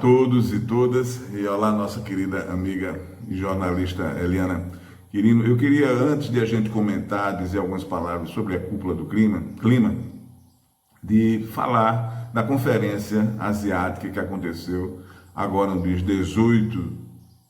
todos e todas, e olá nossa querida amiga e jornalista Eliana Quirino. Eu queria, antes de a gente comentar, dizer algumas palavras sobre a cúpula do clima, de falar da conferência asiática que aconteceu agora no dias 18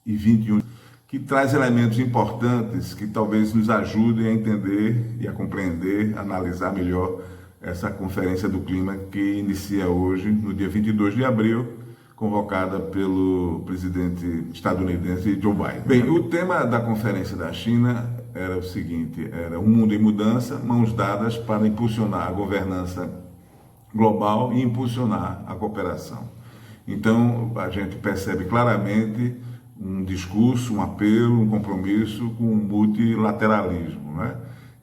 e 21, que traz elementos importantes que talvez nos ajudem a entender e a compreender, analisar melhor essa conferência do clima que inicia hoje, no dia 22 de abril, convocada pelo presidente estadunidense Joe Biden. Bem, o tema da conferência da China era o seguinte: era um mundo em mudança, mãos dadas para impulsionar a governança global e impulsionar a cooperação. Então, a gente percebe claramente um discurso, um apelo, um compromisso com o multilateralismo, né?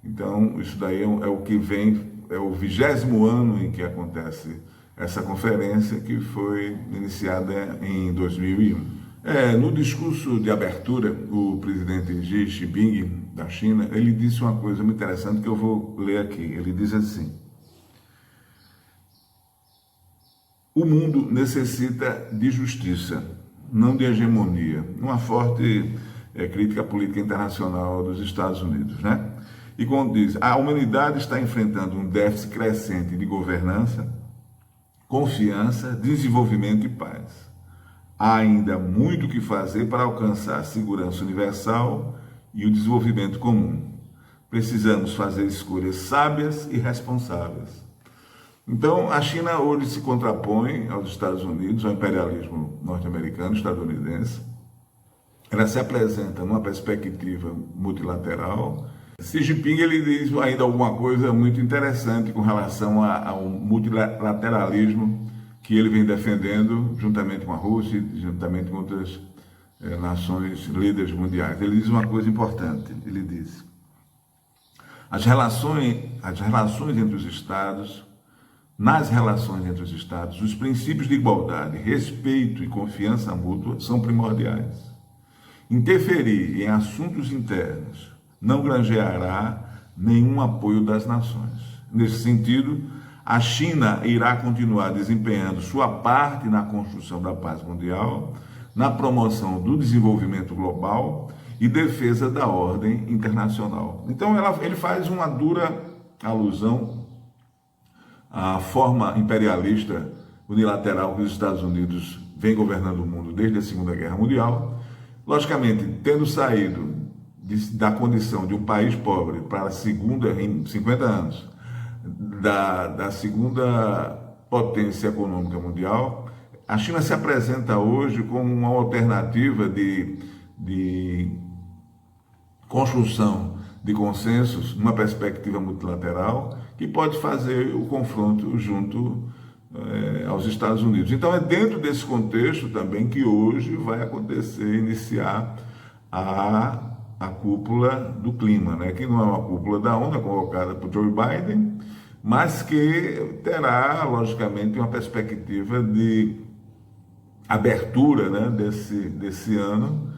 Então, isso daí é o que vem, é o 20º ano em que acontece essa conferência, que foi iniciada em 2001. No discurso de abertura, o presidente Xi Jinping da China, ele disse uma coisa muito interessante que eu vou ler aqui. Ele diz assim: o mundo necessita de justiça, não de hegemonia. Uma forte crítica à política internacional dos Estados Unidos, né? E quando diz: a humanidade está enfrentando um déficit crescente de governança, confiança, desenvolvimento e paz. Há ainda muito o que fazer para alcançar a segurança universal e o desenvolvimento comum. Precisamos fazer escolhas sábias e responsáveis. Então, a China hoje se contrapõe aos Estados Unidos, ao imperialismo norte-americano, estadunidense. Ela se apresenta numa perspectiva multilateral. Xi Jinping, ele diz ainda alguma coisa muito interessante com relação ao multilateralismo que ele vem defendendo juntamente com a Rússia e juntamente com outras nações líderes mundiais. Ele diz uma coisa importante. Ele diz: nas relações entre os Estados, os princípios de igualdade, respeito e confiança mútua são primordiais. Interferir em assuntos internos não granjeará nenhum apoio das nações. Nesse sentido, a China irá continuar desempenhando sua parte na construção da paz mundial, na promoção do desenvolvimento global e defesa da ordem internacional. Então, ele faz uma dura alusão à forma imperialista unilateral que os Estados Unidos vem governando o mundo desde a Segunda Guerra Mundial. Logicamente, tendo saído da condição de um país pobre para a segunda, em 50 anos, da segunda potência econômica mundial, a China se apresenta hoje como uma alternativa de construção de consensos numa perspectiva multilateral que pode fazer o confronto junto aos Estados Unidos. Então, é dentro desse contexto também que hoje vai acontecer, iniciar a cúpula do clima, né? Que não é uma cúpula da ONU, convocada por Joe Biden, mas que terá, logicamente, uma perspectiva de abertura, né, desse ano,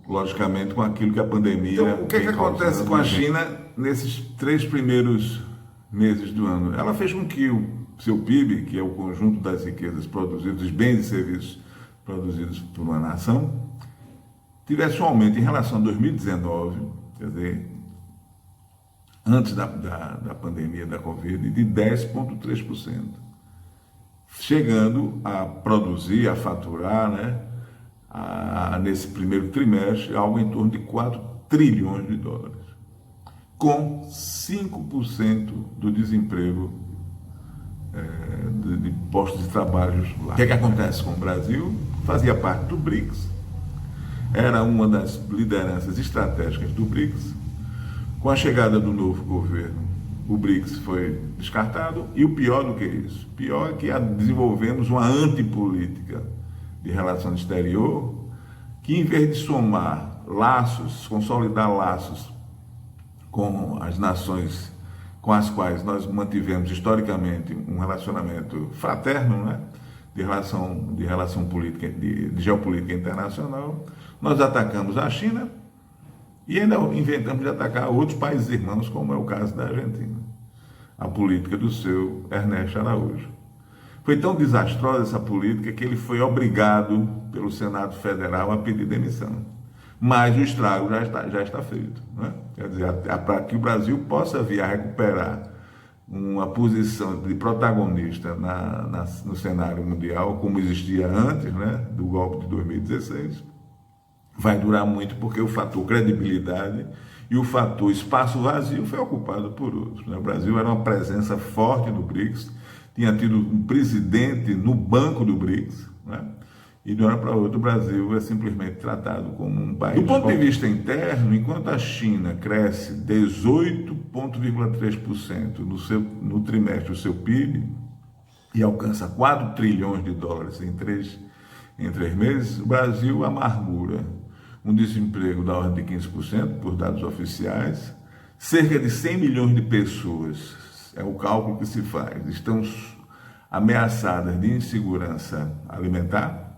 logicamente, com aquilo que a pandemia... Então, o que acontece com a China nesses 3 primeiros meses do ano? Ela fez com que o seu PIB, que é o conjunto das riquezas produzidas, dos bens e serviços produzidos por uma nação, tivesse um aumento em relação a 2019, quer dizer, antes da pandemia da Covid, de 10,3%, chegando a produzir, a faturar, né, nesse primeiro trimestre, algo em torno de 4 trilhões de dólares, com 5% do desemprego de postos de trabalho lá. O que acontece com o Brasil? Fazia parte do BRICS, era uma das lideranças estratégicas do BRICS. Com a chegada do novo governo, o BRICS foi descartado, e o pior do que isso, pior é que desenvolvemos uma antipolítica de relação exterior, que em vez de somar laços, consolidar laços com as nações com as quais nós mantivemos historicamente um relacionamento fraterno, né? de relação política, de geopolítica internacional, nós atacamos a China e ainda inventamos de atacar outros países irmãos, como é o caso da Argentina, a política do seu Ernesto Araújo. Foi tão desastrosa essa política que ele foi obrigado pelo Senado Federal a pedir demissão. Mas o estrago já está feito. Né? Quer dizer, para que o Brasil possa vir a recuperar uma posição de protagonista no cenário mundial, como existia antes, né, do golpe de 2016, vai durar muito, porque o fator credibilidade e o fator espaço vazio foi ocupado por outros. Né? O Brasil era uma presença forte no BRICS, tinha tido um presidente no banco do BRICS, né? E de uma hora para outra o Brasil é simplesmente tratado como um país. Do ponto de vista interno, enquanto a China cresce 18,3% no trimestre o seu PIB e alcança 4 trilhões de dólares em três meses, o Brasil amargura um desemprego da ordem de 15%, por dados oficiais, cerca de 100 milhões de pessoas, é o cálculo que se faz, estão ameaçadas de insegurança alimentar.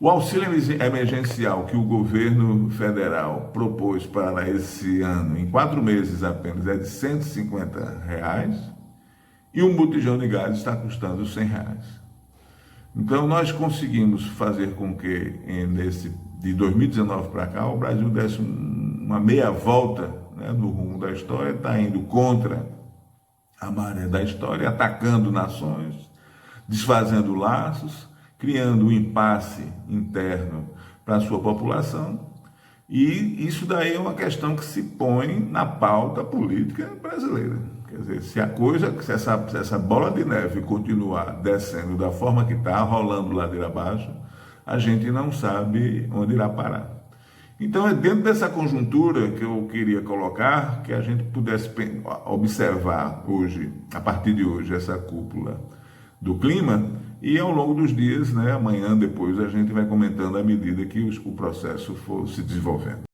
O auxílio emergencial que o governo federal propôs para esse ano, em 4 meses apenas, é de R$150, e um botijão de gás está custando R$100. Então, nós conseguimos fazer com que, de 2019 para cá, o Brasil desse uma meia volta, né, no rumo da história, está indo contra a maré da história, atacando nações, desfazendo laços, criando um impasse interno para a sua população, e isso daí é uma questão que se põe na pauta política brasileira. Quer dizer, se essa bola de neve continuar descendo da forma que está, rolando ladeira abaixo, a gente não sabe onde irá parar. Então é dentro dessa conjuntura que eu queria colocar, que a gente pudesse observar hoje, a partir de hoje, essa cúpula do clima, e ao longo dos dias, né, amanhã, depois, a gente vai comentando à medida que o processo for se desenvolvendo.